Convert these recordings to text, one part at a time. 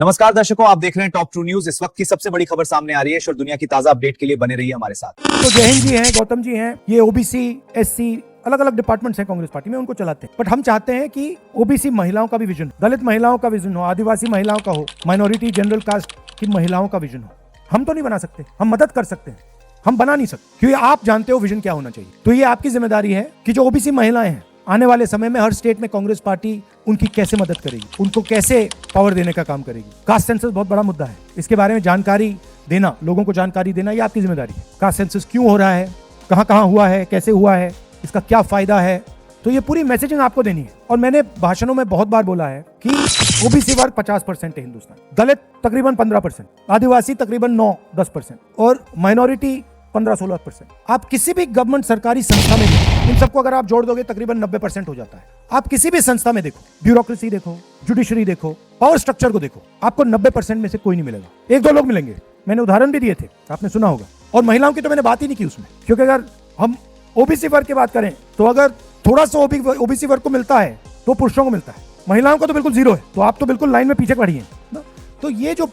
नमस्कार दर्शकों, आप देख रहे हैं टॉप ट्रू न्यूज। इस वक्त की सबसे बड़ी खबर सामने आ रही है और दुनिया की ताजा अपडेट के लिए बने रहिए हमारे साथ। तो जयहिंद जी हैं, गौतम जी हैं, ये ओबीसी एससी अलग अलग डिपार्टमेंट्स हैं कांग्रेस पार्टी में, उनको चलाते हैं। बट हम चाहते हैं कि ओबीसी महिलाओं का भी विजन, दलित महिलाओं का विजन हो, आदिवासी महिलाओं का हो, माइनॉरिटी जनरल कास्ट की महिलाओं का विजन हो। हम तो नहीं बना सकते, हम मदद कर सकते हैं, हम बना नहीं सकते, क्योंकि आप जानते हो विजन क्या होना चाहिए। तो ये आपकी जिम्मेदारी है कि जो ओबीसी महिलाएं हैं, आने वाले समय में हर स्टेट में कांग्रेस पार्टी उनकी कैसे मदद करेगी, उनको कैसे पावर देने का काम करेगी। कास्ट सेंसस बहुत बड़ा मुद्दा है, इसके बारे में जानकारी देना, लोगों को जानकारी देना, ये आपकी जिम्मेदारी है। कास्ट सेंसस क्यों हो रहा है, कहां कहां हुआ है, कैसे हुआ है, इसका क्या फायदा है, तो ये पूरी मैसेजिंग आपको देनी है। और मैंने भाषणों में बहुत बार बोला है कि ओबीसी वर्ग 50% है हिंदुस्तान, दलित तकरीबन 15%, आदिवासी तकरीबन 9-10% और माइनॉरिटी 15-16%। आप किसी भी गवर्नमेंट सरकारी संस्था में देखो, इन सबको अगर आप जोड़ दोगे तकरीबन 90% हो जाता है। आप किसी भी संस्था में देखो, ब्यूरोक्रेसी देखो, जुडिशरी देखो, पावर स्ट्रक्चर को देखो, आपको 90% में से कोई नहीं मिलेगा, एक दो लोग मिलेंगे। मैंने उदाहरण भी दिए थे, आपने सुना होगा। और महिलाओं की तो मैंने बात ही नहीं की उसमें, क्योंकि अगर हम ओबीसी वर्ग की बात करें तो अगर थोड़ा सा ओबीसी वर्ग को मिलता है तो पुरुषों को मिलता है, महिलाओं को तो बिल्कुल जीरो है। तो आप तो बिल्कुल लाइन में पीछे खड़ी हैं ना। तो ये जो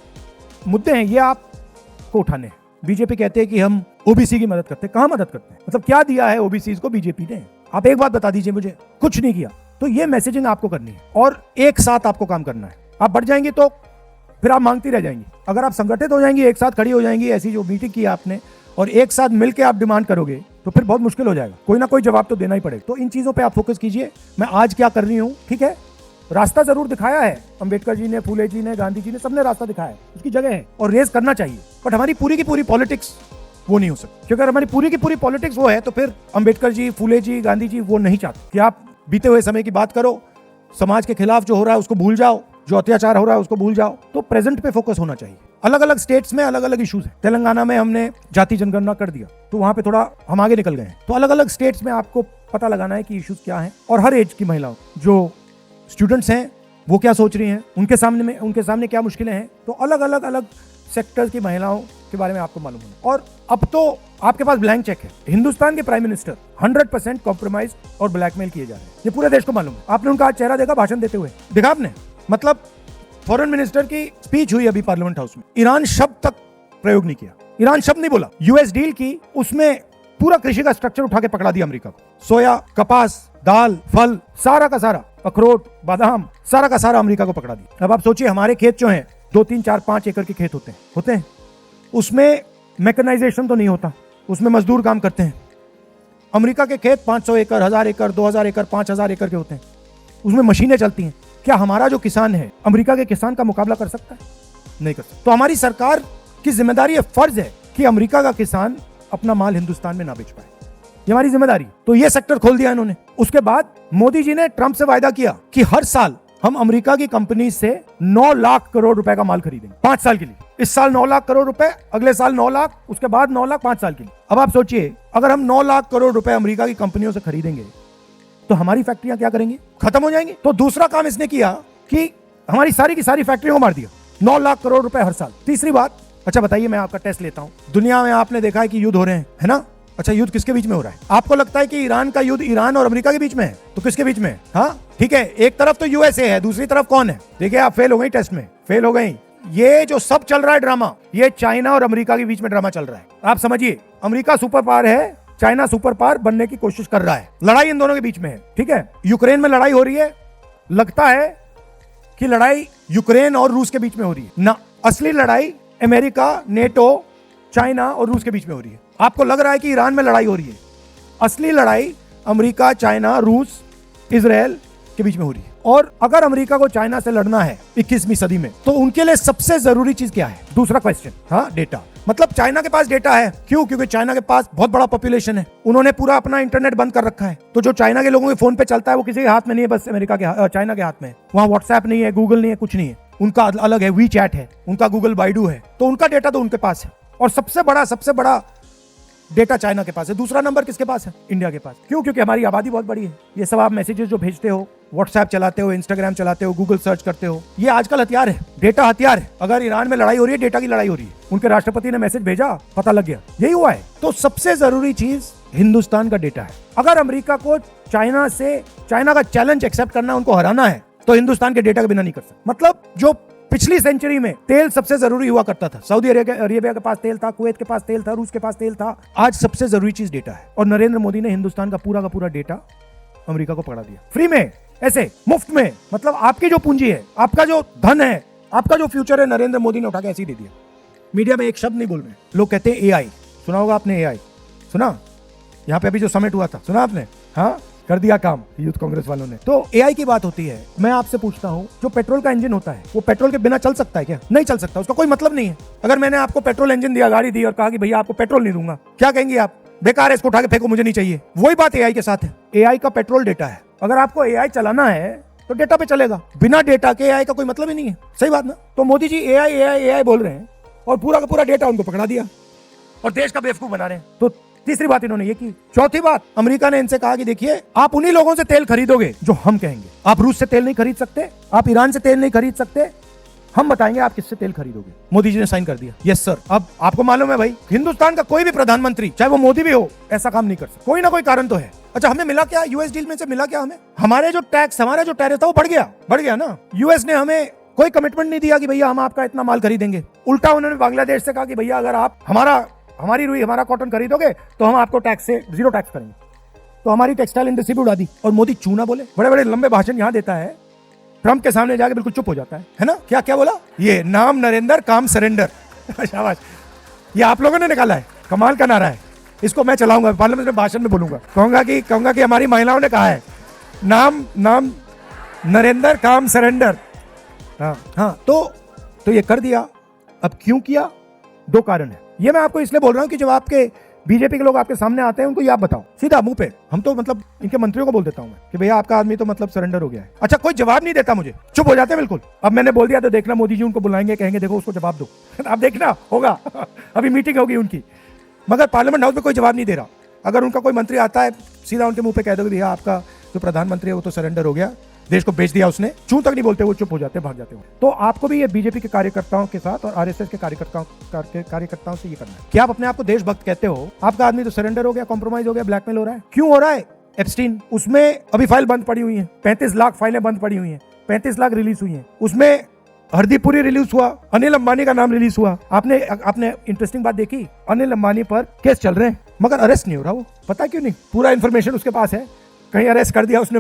मुद्दे हैं ये आपको उठाने हैं। बीजेपी कहते हैं कि हम ओबीसी की मदद करते हैं, कहां मदद करते हैं, मतलब क्या दिया है ओबीसी को बीजेपी ने? आप एक बात बता दीजिए मुझे, कुछ नहीं किया। तो ये मैसेजिंग आपको करनी है और एक साथ आपको काम करना है। आप बढ़ जाएंगे तो फिर आप मांगती रह जाएंगी। अगर आप संगठित हो जाएंगी, एक साथ खड़ी हो जाएंगी, ऐसी जो मीटिंग की आपने, और एक साथ मिलकर आप डिमांड करोगे तो फिर बहुत मुश्किल हो जाएगा। कोई ना कोई जवाब तो देना ही पड़ेगा। तो इन चीजों पे आप फोकस कीजिए। मैं आज क्या कर रही हूँ, ठीक है, रास्ता जरूर दिखाया है अंबेडकर जी ने, फूले जी ने, गांधी जी ने, सबने रास्ता दिखाया है, उसकी जगह है और रेस करना चाहिए। बट हमारी पूरी की पूरी पॉलिटिक्स वो नहीं हो सकती, क्योंकि अगर हमारी पूरी की पूरी पॉलिटिक्स वो है तो फिर अंबेडकर जी, फूले जी, गांधी जी वो नहीं चाहते कि आप बीते हुए समय की बात करो, समाज के खिलाफ जो हो रहा है उसको भूल जाओ, जो अत्याचार हो रहा है उसको भूल जाओ। तो प्रेजेंट पे फोकस होना चाहिए। अलग अलग स्टेट्स में अलग अलग इश्यूज है। तेलंगाना में हमने जाति जनगणना कर दिया तो वहां पे थोड़ा हम आगे निकल गए हैं। तो अलग अलग स्टेट्स में आपको पता लगाना है कि इश्यूज क्या है और हर एज की महिलाओं, जो स्टूडेंट्स हैं वो क्या सोच रही हैं, उनके सामने क्या मुश्किलें हैं। तो अलग अलग सेक्टर्स की महिलाओं के बारे में आपको मालूम होना। और अब तो आपके पास ब्लैंक चेक है। हिंदुस्तान के प्राइम मिनिस्टर 100% कॉम्प्रोमाइज और ब्लैकमेल किए जा रहे हैं, ये पूरे देश को मालूम है। आपने उनका आज चेहरा देखा भाषण देते हुए, देखा आपने? मतलब फॉरेन मिनिस्टर की स्पीच हुई अभी पार्लियामेंट हाउस में, ईरान शब्द तक प्रयोग नहीं किया, ईरान शब्द नहीं बोला। यूएस डील की, उसमें पूरा कृषि का स्ट्रक्चर उठा के पकड़ा दिया अमेरिका को। सोया, कपास, दाल, फल, सारा का सारा, अखरोट, बादाम, सारा का सारा अमेरिका को पकड़ा दिया। अब आप सोचिए, हमारे खेत जो हैं 2, 3, 4, 5 एकड़ के खेत होते हैं, उसमें मैकेनाइजेशन तो नहीं होता, उसमें मजदूर काम करते हैं। अमेरिका के खेत 500 एकड़, 1000 एकड़, 2000 एकड़, 5000 एकड़ के होते हैं, उसमें मशीनें चलती हैं। क्या हमारा जो किसान है अमेरिका के किसान का मुकाबला कर सकता है? नहीं कर सकता। तो हमारी सरकार की जिम्मेदारी है, फर्ज है कि अमेरिका का किसान अपना माल हिंदुस्तान में ना बेच पाए, ये हमारी जिम्मेदारी। तो ये सेक्टर खोल दिया इन्होंने। उसके बाद मोदी जी ने ट्रंप से वायदा किया कि हर साल हम अमेरिका की कंपनी से 9 लाख करोड़ रुपए का माल खरीदेंगे 5 साल के लिए। इस साल 9 लाख करोड़ रुपए, अगले साल 9 लाख, उसके बाद 9 लाख 5 साल के लिए। अब आप सोचिए, अगर हम 9 लाख करोड़ रुपए अमेरिका की कंपनियों से खरीदेंगे तो हमारी फैक्ट्रियां क्या करेंगी? खत्म हो जाएंगी। तो दूसरा काम इसने किया कि हमारी सारी की सारी फैक्ट्रियों को मार दिया। 9 लाख करोड़ रुपए हर साल। तीसरी बात, अच्छा बताइए, मैं आपका टेस्ट लेता हूं। दुनिया में आपने देखा है कि युद्ध हो रहे हैं, है ना? अच्छा, युद्ध किसके बीच में हो रहा है? आपको लगता है कि ईरान का युद्ध ईरान और अमेरिका के बीच में है? तो किसके बीच में है? हाँ ठीक है, एक तरफ तो यूएसए है, दूसरी तरफ कौन है? देखिए, आप फेल हो गई, टेस्ट में फेल हो गई। ये जो सब चल रहा है ड्रामा, ये चाइना और अमेरिका के बीच में ड्रामा चल रहा है। आप समझिए, अमेरिका सुपर पावर है, चाइना सुपर पावर बनने की कोशिश कर रहा है। लड़ाई इन दोनों के बीच में है, ठीक है? यूक्रेन में लड़ाई हो रही है, लगता है कि लड़ाई यूक्रेन और रूस के बीच में हो रही है ना, असली लड़ाई अमेरिका, नेटो, चाइना और रूस के बीच में हो रही है। आपको लग रहा है कि ईरान में लड़ाई हो रही है, असली लड़ाई अमेरिका, चाइना, रूस, इजराइल के बीच में हो रही है। और अगर अमेरिका को चाइना से लड़ना है 21वीं सदी में, तो उनके लिए सबसे जरूरी चीज क्या है? दूसरा क्वेश्चन, हाँ, डेटा। मतलब चाइना के पास डेटा है, क्यों? क्योंकि चाइना के पास बहुत बड़ा पॉपुलेशन है, उन्होंने पूरा अपना इंटरनेट बंद कर रखा है। तो जो चाइना के लोगों के फोन पे चलता है वो किसी के हाथ में नहीं है, बस अमेरिका के, चाइना के हाथ में है। वहां व्हाट्सएप नहीं है, गूगल नहीं है, कुछ नहीं है, उनका अलग है, वी चैट है, उनका गूगल बाइडू है। तो उनका डेटा तो उनके पास है, और सबसे बड़ा डेटा चाइना के पास है। दूसरा नंबर किसके पास है? इंडिया के पास। क्यों? क्योंकि हमारी आबादी बहुत बड़ी है। ये सब आप मैसेजेस जो भेजते हो, व्हाट्सएप चलाते हो, इंस्टाग्राम चलाते हो, गूगल सर्च करते हो, ये आजकल हथियार है, डेटा हथियार है। अगर ईरान में लड़ाई हो रही है, डेटा की लड़ाई हो रही है, उनके राष्ट्रपति ने मैसेज भेजा, पता लग गया, यही हुआ है। तो सबसे जरूरी चीज हिंदुस्तान का डेटा है। अगर अमेरिका को चाइना का चैलेंज एक्सेप्ट करना, उनको हराना है, तो हिंदुस्तान के डेटा के बिना नहीं कर सकते। मतलब जो पिछली सेंचुरी में तेल सबसे जरूरी हुआ करता था। सऊदी अरेबिया के पास तेल था, कुवैत के पास तेल था, रूस के पास तेल था। आज सबसे जरूरी चीज डेटा है, और नरेंद्र मोदी ने हिंदुस्तान का पूरा डेटा अमेरिका को पकड़ा दिया, फ्री में, ऐसे मुफ्त में। मतलब आपकी जो पूंजी है, आपका जो धन है, आपका जो फ्यूचर है, नरेंद्र मोदी ने उठा के ऐसे ही दे दिया। मीडिया में एक शब्द नहीं बोल रहे, लोग कहते हैं एआई। सुना होगा आपने एआई, सुना? यहाँ पे अभी जो समिट हुआ था, सुना आपने? हाँ, कर दिया काम यूथ कांग्रेस वालों ने। तो एआई की बात होती है। मैं आपसे पूछता हूँ, जो पेट्रोल का इंजन होता है, वो पेट्रोल के बिना चल सकता है क्या? नहीं चल सकता, उसका कोई मतलब नहीं है। अगर मैंने आपको पेट्रोल इंजन दिया, गाड़ी दी, और कहा कि भैया आपको पेट्रोल नहीं दूंगा, क्या कहेंगे आप? बेकार है, इसको उठा के फेंको, मुझे नहीं चाहिए। वही बात एआई के साथ है। एआई का पेट्रोल डेटा है। अगर आपको एआई चलाना है तो डेटा पे चलेगा, बिना डेटा के एआई का कोई मतलब ही नहीं है। सही बात ना? तो Modi ji AI AI AI बोल रहे हैं और पूरा का पूरा डेटा उनको पकड़ा दिया और देश का बेवकूफ बना रहे हैं। तो तीसरी बात इन्होंने ये की। चौथी बात, अमेरिका ने इनसे कहा कि देखिए, आप उन्हीं लोगों से तेल खरीदोगे जो हम कहेंगे। आप रूस से तेल नहीं खरीद सकते, आप ईरान से तेल नहीं खरीद सकते, हम बताएंगे आप किससे तेल खरीदोगे। मोदी जी ने साइन कर दिया, यस सर। अब आपको मालूम है भाई, हिंदुस्तान का कोई भी प्रधानमंत्री, चाहे वो मोदी भी हो, ऐसा काम नहीं कर सकता। कोई ना कोई कारण तो है। अच्छा, हमें मिला क्या यूएस डील में से? मिला क्या हमें? हमारे जो टैक्स, हमारा जो टैरिफ था वो बढ़ गया ना। यूएस ने हमें कोई कमिटमेंट नहीं दिया कि भैया हम आपका इतना माल खरीदेंगे। उल्टा उन्होंने बांग्लादेश से कहा कि भैया अगर आप हमारी रुई, हमारा कॉटन खरीदोगे तो हम आपको टैक्स से जीरो टैक्स करेंगे। तो हमारी टेक्सटाइल इंडस्ट्री भी उड़ा दी। और मोदी चूना बोले, बड़े बड़े लंबे भाषण यहाँ देता है, ट्रम्प के सामने जाके बिल्कुल चुप हो जाता है ना? क्या क्या बोला? ये नाम नरेंद्र, काम सरेंडर। शाबाश, ये आप लोगों ने निकाला है, कमाल का नारा है। इसको मैं चलाऊंगा, पार्लियामेंट में भाषण में बोलूंगा, कहूंगा कि हमारी महिलाओं ने कहा है, नाम नरेंद्र, काम सरेंडर। हाँ, तो ये कर दिया। अब क्यों किया? दो कारण है। ये मैं आपको इसलिए बोल रहा हूँ कि जब आपके बीजेपी के लोग आपके सामने आते हैं, उनको ये आप बताओ सीधा मुंह पे। हम तो मतलब इनके मंत्रियों को बोल देता हूँ मैं कि भैया आपका आदमी तो मतलब सरेंडर हो गया है। अच्छा, कोई जवाब नहीं देता, मुझे चुप हो जाते हैं बिल्कुल। अब मैंने बोल दिया तो देखना, मोदी जी उनको बुलाएंगे, कहेंगे देखो उसको जवाब दो। आप देखना होगा अभी मीटिंग होगी उनकी, मगर पार्लियामेंट हाउस में कोई जवाब नहीं दे रहा। अगर उनका कोई मंत्री आता है, सीधा उनके मुंह पे कह दो भैया आपका जो प्रधानमंत्री है वो तो सरेंडर हो गया, देश को बेच दिया उसने। चूं तक नहीं बोलते, वो चुप हो जाते, भाग जाते हो। तो आपको भी ये बीजेपी के कार्यकर्ताओं के साथ और आरएसएस के कार्यकर्ताओं से ये करना है कि आप अपने आप को देशभक्त कहते हो, आपका आदमी तो सरेंडर हो गया, कॉम्प्रोमाइज हो गया, ब्लैकमेल हो रहा है। क्यों हो रहा है? एप्स्टीन, उसमें अभी फाइल बंद पड़ी हुई है, 35 लाख फाइलें बंद पड़ी हुई हैं, 35 लाख रिलीज हुई हैं। उसमें हरदीपुरी रिलीज हुआ, अनिल अंबानी का नाम रिलीज हुआ। आपने इंटरेस्टिंग बात देखी, अनिल अंबानी पर केस चल रहे हैं मगर अरेस्ट नहीं हो रहा। वो पता क्यों नहीं? पूरा इंफॉर्मेशन उसके पास है, कहीं अरेस्ट कर दिया उसने,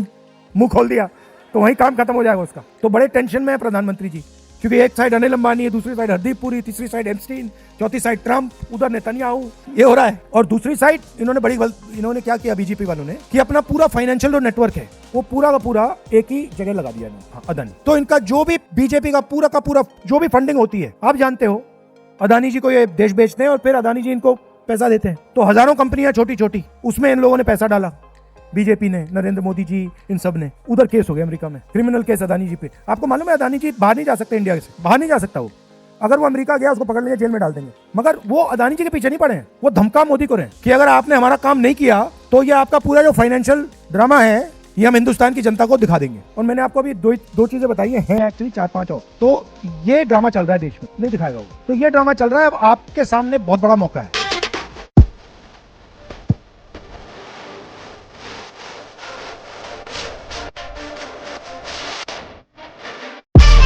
मुंह खोल दिया तो वहीं काम खत्म हो जाएगा उसका। तो बड़े टेंशन में है प्रधानमंत्री जी, क्योंकि एक साइड अनिल अंबानी है, दूसरी साइड हरदीप पुरी, तीसरी साइड एप्स्टीन, चौथी साइड ट्रम्प, उधर नेतन्याहू, ये हो रहा है। और दूसरी साइड इन्होंने क्या किया बीजेपी वालों ने कि अपना पूरा फाइनेंशियल जो नेटवर्क है वो पूरा का पूरा एक ही जगह लगा दिया अदानी। तो इनका जो भी बीजेपी का पूरा जो भी फंडिंग होती है, आप जानते हो अदानी जी को ये देश बेचते हैं और फिर अदानी जी इनको पैसा देते हैं। तो हजारों कंपनियां छोटी छोटी, उसमें इन लोगों ने पैसा डाला, बीजेपी ने, नरेंद्र मोदी जी, इन सब ने। उधर केस हो गया अमेरिका में, क्रिमिनल केस अदानी जी पे। आपको मालूम है अदानी जी बाहर नहीं जा सकते, इंडिया से बाहर नहीं जा सकता वो। अगर वो अमेरिका गया उसको पकड़ लेंगे, जेल में डाल देंगे। मगर वो अदानी जी के पीछे नहीं पड़े हैं, वो धमका मोदी को रहे कि अगर आपने हमारा काम नहीं किया तो ये आपका पूरा जो फाइनेंशियल ड्रामा है ये हम हिंदुस्तान की जनता को दिखा देंगे। और मैंने आपको अभी दो चीजें बताई हैं एक्चुअली 4-5 और। तो ये ड्रामा चल रहा है देश में, नहीं दिखाएगा वो। तो ये ड्रामा चल रहा है। अब आपके सामने बहुत बड़ा मौका है।